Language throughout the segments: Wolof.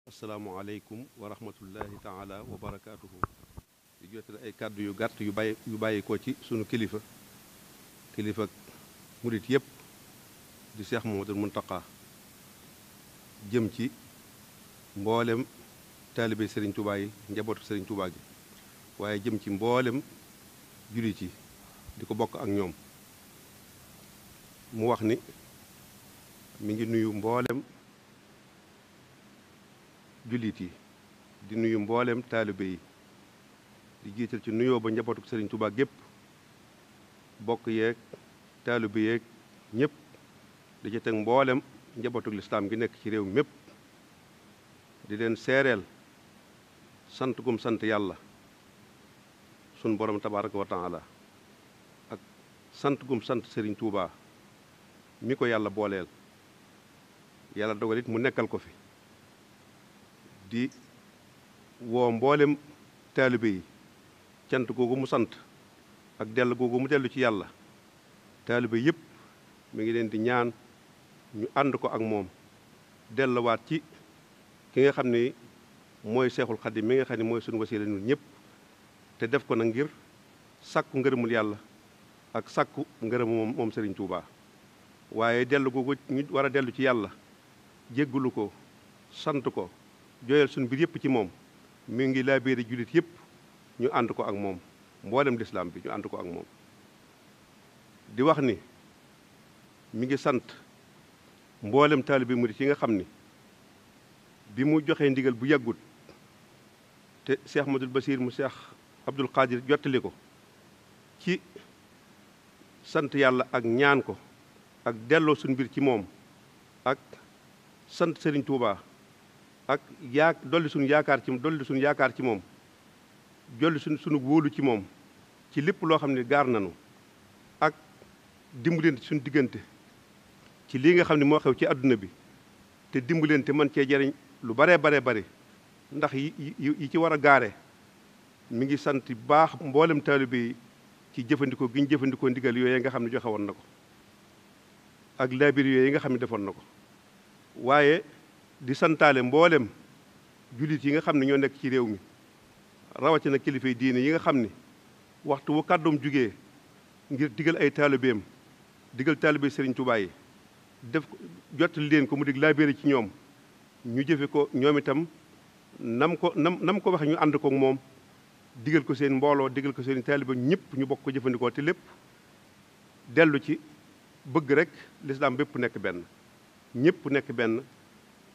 asalaamualeykum wa rahmatullahi taala wa barakaatuhu. di jottali ay kàddu yu gàtt yu bàyyi ko ci sunu kilifa murit yépp di Cheikh Mouhamadoul Mountakha jëm ci mboolem taalibe Serigne Touba yi njabootu Serigne Touba gi waaye jëm ci mboolem jullit yi di ko bokk ak ñoom. mu wax ni mi ngi nuyu mboolem jullit yi di nuyu mboolem taalibe yi di jiital ci nuyoo ba njabootu Serigne Touba gépp bokk yeeg taalibe yeeg ñëpp di ci teg mboolem njabootu lislaam gi nekk ci réew mépp di leen seereel sant gum sant yàlla sun borom tabaraka wa taala ak sant gum sant Serigne Touba mi ko yàlla booleel yàlla dogal it mu nekkal ko fi di woo mboolem taalibe yi cant googu mu sant ak dell googu mu dellu ci yàlla taalibe yëpp mi ngi leen di ñaan ñu ànd ko ak moom delluwaat ci ki nga xam ni mooy seexul xadim mi nga xam ne mooy suñu wasiila ñun ñëpp te def ko nag ngir sàkku ngërëmul yàlla ak sàkku ngërëmu moom Serigne Touba waaye dellu googu ñu war a dellu ci yàlla jéggulu ko sant ko jooyal suñu mbir yëpp ci moom mi ngi laabiire jullit yëpp ñu ànd ko ak moom mboolem lislaam bi ñu ànd ko ak moom di wax ni mi ngi sant mboolem taalibe murit yi nga xam ni bi mu joxee ndigal bu yàggut te Cheikh Ahmadul Basir mu Cheikh Abdul Qadir jottali ko ci sant yàlla ak ñaan ko ak delloo suñu mbir ci moom ak sant Serigne Touba ak dolli suñu yaakaar ci moom jolli suñu wóolu ci moom ci lépp loo xam ne gaar nanu ak dimbalante suñu diggante ci lii nga xam ne moo xew ci àdduna bi te dimbalante man cee jariñ lu baree bari ndax yi ci war a gaare mi ngi sant baax mboolem taalibe yi ci jëfandikoo gi ñu jëfandikoo ndigal yooyu nga xam ne joxe woon na ko ak laabir yooyu nga xam ne defoon na ko waaye di santaale mboolem jullit yi nga xam ne ñoo nekk ci réew mi rawatina kilifa yi diine yi nga xam ni waxtu wu kàddoom jugee ngir digal ay taalibeem digal taalibe Serigne Touba yi def jottali leen ko mu dig laabire ci ñoom ñu jëfe ko ñoom itam nam ko waxe ñu ànd ko moom digal ko seen mbooloo digal ko seen taalibe ñëpp ñu bokk ko jëfandikoo te lépp dellu ci bëgg rek lislaam bépp nekk benn ñëpp nekk benn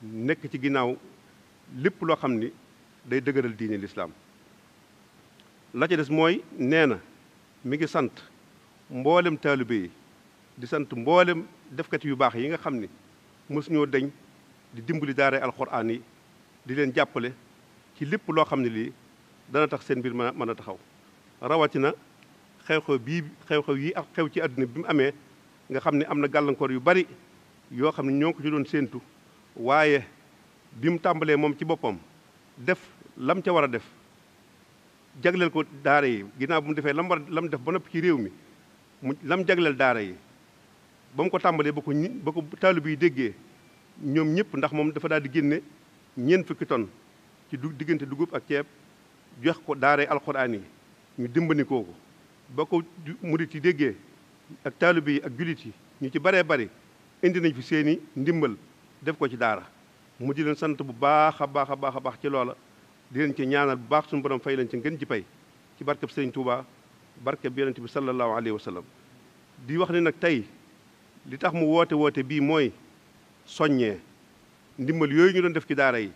nekk ci ginnaaw lépp loo xam ni day dëgëral diine lislaam la ca des mooy nee na mi ngi sant mboolem taalibe yi di sant mboolem defkat yu baax yi nga xam ni mësuñoo deñ di dimbali daara alxuraan yi di leen jàppale ci lépp loo xam ne lii dana tax seen mbir mën a taxaw rawatina xew-xew yi ak xew ci àdduna bi mu amee nga xam ne am na gàllankoor yu bari yoo xam ne ñoo ko ci doon séentu waaye bi mu tàmbalee moom ci boppam def lam ca war a def jagleel ko daara yi ginnaaw bu mu defee lam def ba noppi ci réew mi mu lam jagleel daara yi ba mu ko tàmbalee ba ko taalibe yi déggee ñoom ñëpp ndax moom dafa daal di génne ñeent fukki tonnes ci diggante dugub ak ceeb jox ko daara alxuraan yi ñu dimbali kooku ba ko murit yi déggee ak taalibe yi ak jullit yi ñu ci baree bari indi nañ fi seeni ndimbal def ko ci daara mu di leen sant bu baax a baax ci loola di leen ci ñaanal bu baax suñu borom fay leen ci ngeen ji pay ci barkeb Serigne Touba barkeb yonent bi sallallahu alayhi wa sallam di wax ne nag tey li tax mu woote bii mooy soññee ndimbal yooyu ñu doon def ci daara yi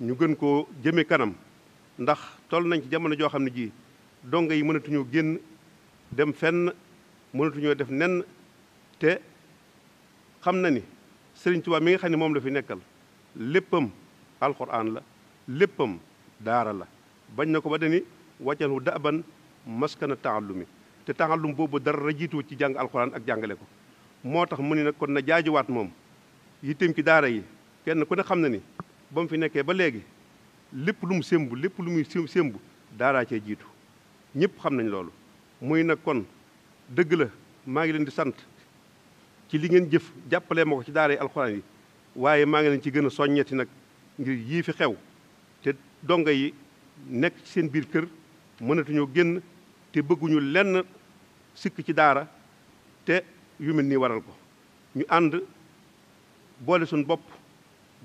ñu gën koo jëme kanam ndax toll nañ ci jamono joo xam ne ji donga yi mënatuñoo génn dem fenn mënatuñoo def nenn te xam na ni Serigne Touba mi nga xam ne moom la fi nekkal léppam alxuraan la léppam daara la bañ na ko ba dani wàccanhu daban maskana taallumi te taallum boobu dara jiitu ci jàng alxuraan ak jàngale ko moo tax mu ni nag kon na jaajuwaat moom yitteem ci daara yi kenn ku ne xam na ni ba mu fi nekkee ba léegi lépp lu mu sémb lépp lu muy sémb daaraa cee jiitu ñëpp xam nañ loolu muy nag kon dëgg la maa ngi leen di sant ci li ngeen jëf jàppalee ma ko ci daara yi alxuraan yi waaye maa ngi leen ci gën a soññeti nag ngir yii fi xew te donga yi nekk ci seen biir kër mënatuñoo génn te bëgguñu lenn sikk ci daara te yu mel nii waral ko ñu ànd boole suñ bopp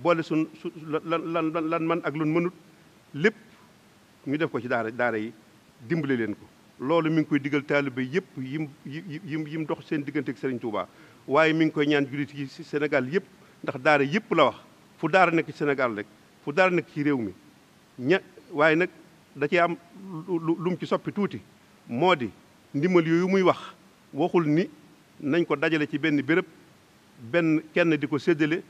boole suñ lan man ak lun mënut lépp ñu def ko ci daara yi dimbale leen ko loolu mi ngi koy digal taalibe yëpp yim dox seen diggante ak Serigne Touba waaye mi ngi koy ñaan jullit yi ci Sénégal yëpp ndax daara yëpp la wax fu daara nekk ci Sénégal rek fu daara nekk ci réew mi waaye nag da cee am lu mu ci soppi tuuti moo di ndimbal yooyu muy wax waxul ni nañ ko dajale ci benn béréb kenn di ko séddale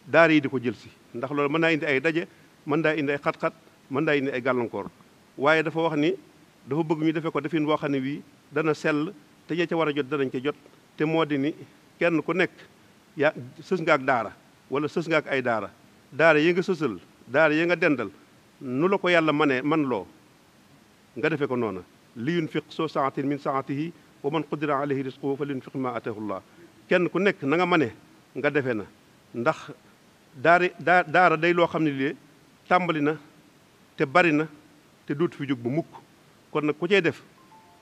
daara yi di ko jël si ndax loolu mën naa indi ay daje mën naa indi ay xat-xat mën naa indi ay gàllankoor waaye dafa wax ni dafa bëgg ñu defee ko defin boo xam ne wii dana sell te ña ca war a jot danañ ca jot te moo di ni kenn ku nekk yaa sës nga ak daara wala sës nga ak ay daara yi nga sësal daara yi nga dendal nu la ko yàlla man loo nga defee ko noona li yunfiq soo saatin min saatihi wa man qudira alayhi rizquhu fa liyunfiq ma atahullah kenn ku nekk na nga mane nga defee na ndax daara day loo xam ne lii tàmbali na te bari na te dootu fi jóg bu mukk kon nag ku cay def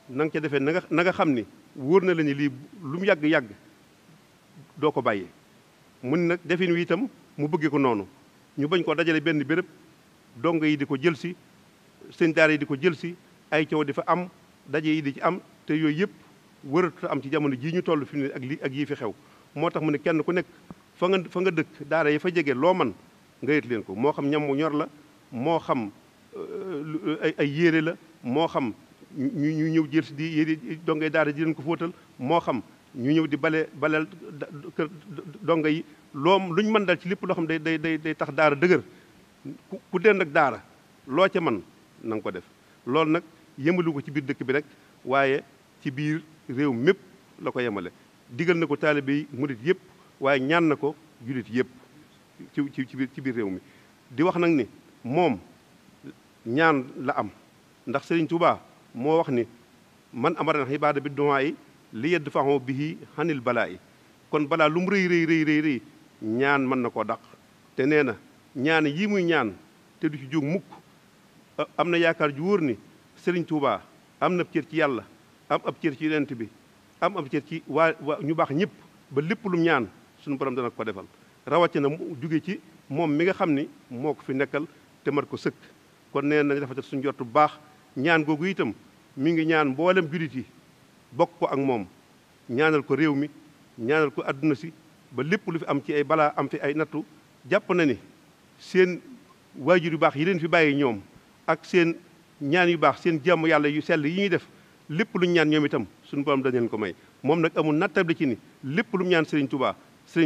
na nga ca defee na nga xam ni wóor na la ni lii lu mu yàgg-yàgg doo ko bàyyee mun nag defin wi itam mu bëggee ko noonu ñu bañ ko dajale benn béréb dongo yi di ko jël si seen daara yi di ko jël si ay coow di fa am daje yi di ci am te yooyu yëpp wëratu am ci jamono jii ñu toll fi ne ak yii fi xew moo tax mu ne kenn ku nekk fa nga dëkk daara yi fa jege loo man nga yët leen ko moo xam ñam mu ñor la moo xam ay yére la moo xam ñu ñëw jël si di yére dongo yi daara di leen ko fóotal moo xam ñu ñëw di baleel kër dongo yi loom lu ñu mën dal ci lépp loo xam day tax daara dëgër ku den ak daara loo ca man na nga ko def loolu nag yemalu ko ci biir dëkk bi rek waaye ci biir réew mépp la ko yemale digal na ko taalibe yi murit yëpp waaye ñaan na ko julit yëpp ci biir réew mi di wax nag ni moom ñaan la am ndax Serigne Touba moo wax ni man amara na ibaada bi duwaa yi li yedd faxoo bihi xanil balaa yi kon balaa lu mu rëy ñaan mën na koo dàq te nee na ñaan yii muy ñaan te du ci jóg mukk am na yaakaar ju wóor ni Serigne Touba am na cër ci yàlla am ab cër ci yonent bi am ab cër ci waa ñu baax ñëpp ba lépp lu mu ñaan suñu borom dana ko defal rawatina mu jóge ci moom mi nga xam ni moo ko fi nekkal te mat ko sëkk kon nee nañ rafetal suñu jot bu baax ñaan googu itam mi ngi ñaan mboolem julit yi bokk ko ak moom ñaanal ko réew mi ñaanal ko adduna si ba lépp lu fi am ci ay balaa am fi ay nattu jàpp na ni seen waajur yu baax yi leen fi bàyyi ñoom ak seen ñaan yu baax seen jàmm yàlla yu sell yi ñuy def lépp lu ñu ñaan ñoom itam suñu borom dañ leen ko may moom nag amul nattable ci ni lépp lu mu ñaan Serigne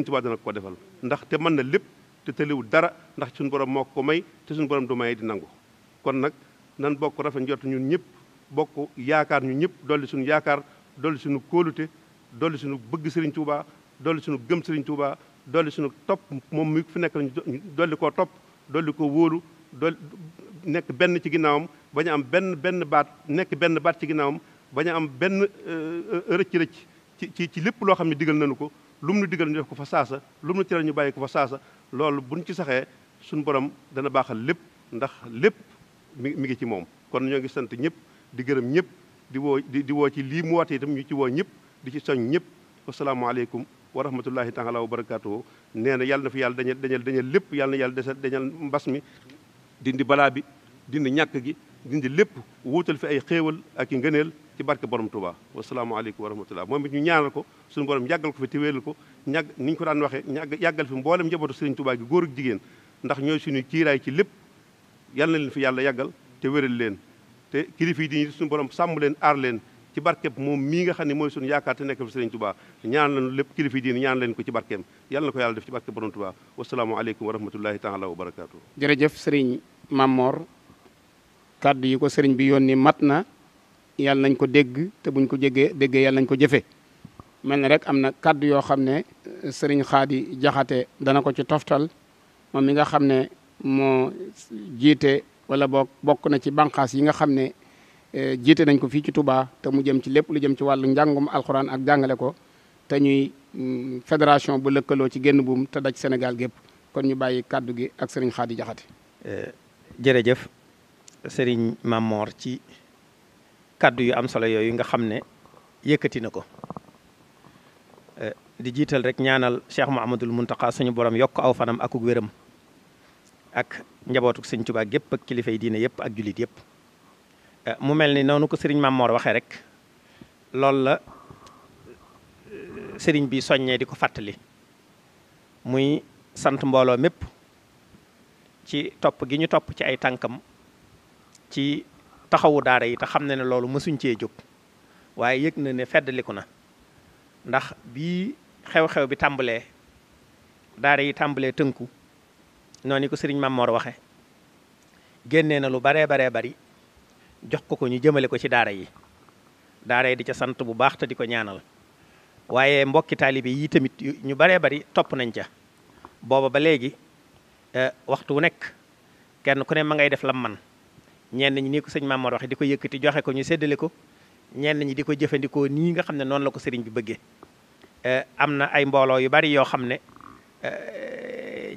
Touba dana ko defal ndax te mën na lépp te tëliwul dara ndax suñu borom moo ko may te suñu borom du may di nangu kon nag nan bokk rafet njort ñun ñëpp bokk yaakaar ñu ñëpp dolli suñu yaakaar dolli suñu kóolute dolli suñu bëgg Serigne Touba dolli suñu gëm Serigne Touba dolli suñu topp moom mi fi nekk lañu dolli koo topp dolli ko wóolu dolli nekk benn ci ginnaawam bañ a am benn baat nekk benn baat ci ginnaawam bañ a am benn rëcc-rëcc ci lépp loo xam ne digal nañu ko lu mu nu digal ñu def ko fa saasa lu mu nu tere ñu bàyyi ko fa saasa loolu buñ ci saxee suñu borom dana baaxal lépp ndax lépp mi ngi ci moom kon ñoo ngi sant ñëpp di gërëm ñëpp di woo ci lii mu woote itam ñu ci woo ñëpp di ci soñ ñëpp wasalaamaaleykum wa rahmatullahi taala wa barakaatuhu nee na yàlla na fi yàlla dañal lépp yàlla na yàlla dañal mbas mi dindi balaa bi dindi ñàkk gi dindi lépp wuutal fi ay xéewal ak i ngëneel ci barke borom Touba wasalaamaaleykum wa rahmatullah moom it ñu ñaanal ko suñu borom yàggal ko fi te wéelal ko ñàgg ni ñu ko daan waxee yàggal fi mboolem njabootu Serigne Touba gi góor ak jigéen ndax ñooy suñu kiiraay ci lépp yàlla na leen fi yàlla yàggal te wéral leen te kilifa yi di suñu borom sàmm leen aar leen ci barkeem moom mii nga xam ne mooy suñu yaakaar te nekk fi Serigne Touba ñaan leen lépp kilifa yi diine ñaan leen ko ci barkeem yàlla na ko yàlla def ci barke borom Touba wasalaamaaleykum wa rahmatullahi taala wa barakaatu. jërëjëf Serigne Mamor kàddu yi ko Serigne bi yónni mat na yàlla nañ ko dégg te buñ ko déggee yàlla nañ ko jëfe mel na rek am na kàddu yoo xam ne Serigne Khady Jaxate dana ko ci toftal moom mi nga xam ne moo jiite wala bokk na ci banqaas yi nga xam ne jiite nañ ko fii ci Touba te mu jëm ci lépp lu jëm ci wàllu njàngum alxuraan ak jàngale ko te ñuy fédération bu lëkkaloo ci génn buum te daj Sénégal gépp kon ñu bàyyi kàddu gi ak sëriñ Xaadi Jaxate. jërëjëf sëriñ Mamor ci kàddu yu am solo yooyu nga xam ne yëkkati na ko di jiital rek ñaanal Cheikh Mouhamadoul Mountakha suñu borom yokk aw fanam akuk wéram ak njabootuk sëñ Tuubaa gépp ak kilifay diine yëpp ak jullit yëpp. mu mel ni noonu ko sëriñ Mamor waxee rek loolu la sëriñ bi soññee di ko fàttali muy sant mbooloo mépp ci topp gi ñu topp ci ay tànkam ci taxawu daara yi te xam ne loolu mësuñ cee jóg waaye yëg na ne feddaliku na ndax bii xew-xew bi tàmbalee daara yi tàmbalee tënku noonu ko sëriñ Mamor waxe génnee na lu baree bari jox ko ñu jëmale ko ci daara yi di ca sant bu baax te di ko ñaanal waaye mbokki taalibe yi tamit ñu baree bari topp nañ ca booba ba léegi waxtu wu nekk kenn ku ne ma ngay def lam man ñenn ñi ni ko sëñ Mamor waxe di ko yëkkati joxe ko ñu séddale ko ñenn ñi di ko jëfandikoo nii nga xam ne noonu la ko sëriñ bi bëggee am na ay mbooloo yu bari yoo xam ne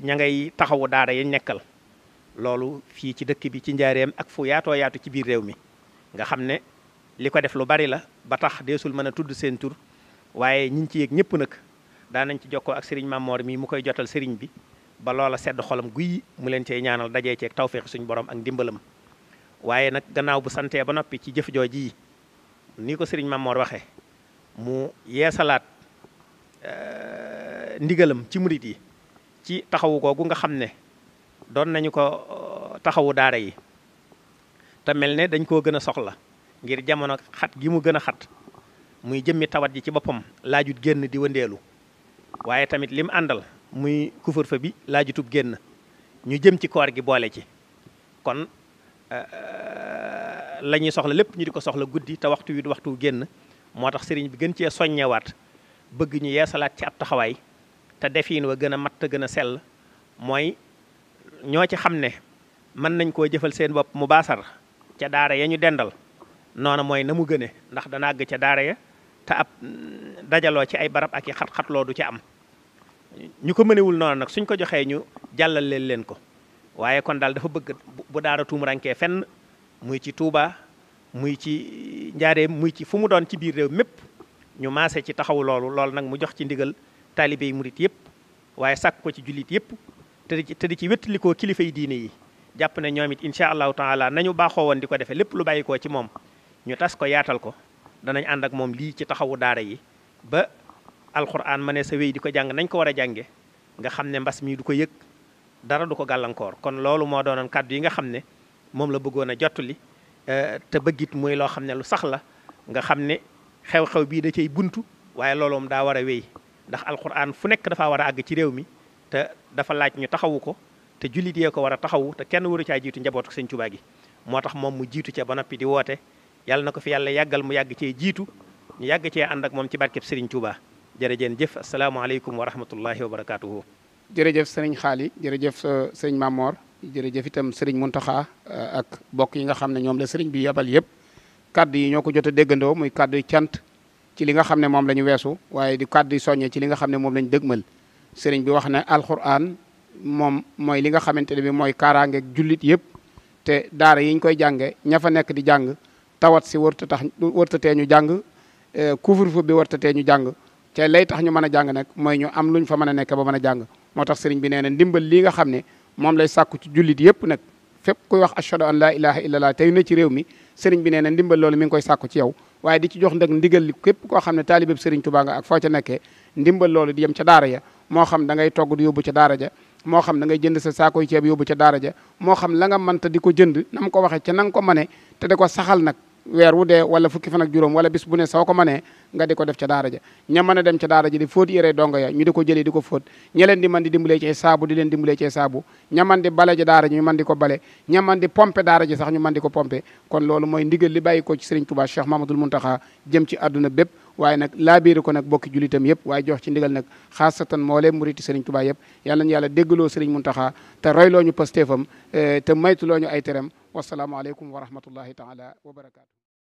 ña ngay taxawu daara yi nekkal loolu fii ci dëkk bi ci njaareem ak fu yaatoo yaatu ci biir réew mi nga xam ne li ko def lu bari la ba tax deesul mën a tudd seen tur waaye ñi ci yëg ñëpp nag daanañ ci jokkoo ak sëriñ Mamor mi mu koy jotal sëriñ bi ba loola sedd xolam guy mu leen cey ñaanal dajee ceeg tawféex suñu borom ak ndimbalam waaye nag gannaaw bu santee ba noppi ci jëf jooji yi ni ko sëriñ Mamor waxee mu yeesalaat ndigalam ci murit yi ci taxawu googu nga xam ne doon nañu ko taxawu daara yi te mel ne dañ koo gën a soxla ngir jamono xat gi mu gën a xat muy jëmmi tawat ji ci boppam laajut génn di wëndeelu waaye tamit lim àndal muy couvre-feu bi laajutub génn ñu jëm ci koor gi boole ci kon la ñuy soxla lépp ñu di ko soxla guddi te waxtu wi du waxtu génn moo tax sëriñ bi gën cee soññewaat bëgg ñu yeesalaat ci ab taxawaay te defiin wa gën a mat te gën a sell mooy ñoo ci xam ne mën nañ koo jëfal seen bopp mu baasar ca daara ya ñu dendal noona mooy na mu gëne ndax dana àgg ca daara ya te ab dajaloo ci ay barab ak i xat-xatloo du ca am ñu ko mënewul noonu nag suñ ko joxee ñu jàllal leen ko waaye kon daal dafa bëgg bu daara tuumurankee fenn muy ci Touba muy ci Njaareem muy ci fu mu doon ci biir réew mépp ñu maase ci taxaw loolu nag mu jox ci ndigal taalibe yi murit yëpp waaye sàkk ko ci jullit yëpp te di ci wéttalikoo kilifa yi diine yi jàpp ne ñoom it incha allahu taala nañu baaxoo woon di ko defee lépp lu bàyyi koo ci moom ñu tas ko yaatal ko danañ ànd ak moom lii ci taxawu daara yi ba alxuraan ma ne sa wéy di ko jàng nañ ko war a jànge nga xam ne mbas mii du ko yëg dara du ko gàllankoor kon loolu moo doonoon kàddu yi nga xam ne moom la bëggoon a jottali te bëggit muy loo xam ne lu sax la nga xam ne xew-xew bii da cay buntu waaye looloom daa war a wéy ndax alxuraan fu nekk dafa war a àgg ci réew mi te dafa laaj ñu taxawu ko te jullit yee ko war a taxawu te kenn waru caa jiitu njabootu sëñ Tuubaa gi moo tax moom mu jiitu ca ba noppi di woote yàlla na ko fi yàlla yàggal mu yàgg cee jiitu ñu yàgg cee ànd ak moom ci barkeb Sëriñ Tuubaa jërëjeen jëf asalaamaaleykum wa rahmatullahi wa barakaatuhu. jërëjëf sëriñ Xaali jërëjëf sëriñ Mamor jërëjëf itam sëriñ Muntaxa ak bokk yi nga xam ne ñoom la sëriñ bi yabal yëpp kaddu yi ñoo ko jot a déggandoo muy kaddu yi cant ci li nga xam ne moom la ñu weesu waaye di kaddu yi soññe ci li nga xam ne moom la ñu dëgmal sëriñ bi wax ne alxuraan moom mooy li nga xamante ne bi mooy kaaraangeeg jullit yëpp te daara yi ñu koy jànge ña fa nekk di jàng tawat si wërtatee ñu jàng couvre-feu bi wërtatee ñu jàng te lay tax ñu mën a jàng nag mooy ñu am luñ fa mën a nekk ba mën a jàng moo tax sëriñ bi nee na ndimbal lii nga xam ne moom lay sàkku ci jullit yëpp nag fépp kuy wax ashhadu an la ilaha illallah tey na ci réew mi sëriñ bi nee na ndimbal loolu mi ngi koy sàkku ci yow waaye di ci jox ndag ndigal li képp koo xam ne taalibeb sëriñ Tuubaa nga ak foo ca nekkee ndimbal loolu di yem ca daara ya moo xam da ngay togg di yóbbu ca daara ja moo xam da ngay jënd sa saakoy ceeb yóbbu ca daara ja moo xam la nga mënta di ko jënd na mu ko waxee ca na nga ko mënee te di ko saxal nag weer wu dee wala fukki fan ak juróom wala bis bu ne soo ko mënee nga di ko def ca daara ja ña mën a dem ca daara ja di fóot yére dongo ya ñu di ko jëlee di ko fóot ña leen di mën di dimbalee ci saabu di leen dimbalee ci saabu ña mën di bale ja daara ji ñu mën di ko bale ña mën di pompe daara ji sax ñu mën di ko pompe kon loolu mooy ndigal li bàyyi ko ci Sëriñ Tuubaa Cheikh Mamadul Muntaxa jëm ci àdduna bépp waaye nag laabiiri ko nag bokki julitam yëpp waaye jox ci ndigal nag xaasatan moo leen muriti Sëriñ Tuubaa yëpp yàlla nañu yàlla déggaloo Sëriñ Muntaxa te royloo ñu pastéefam te maytuloo ñu ay terem wasalaamu aleykum wa rahmatullahi taala wa barakaatu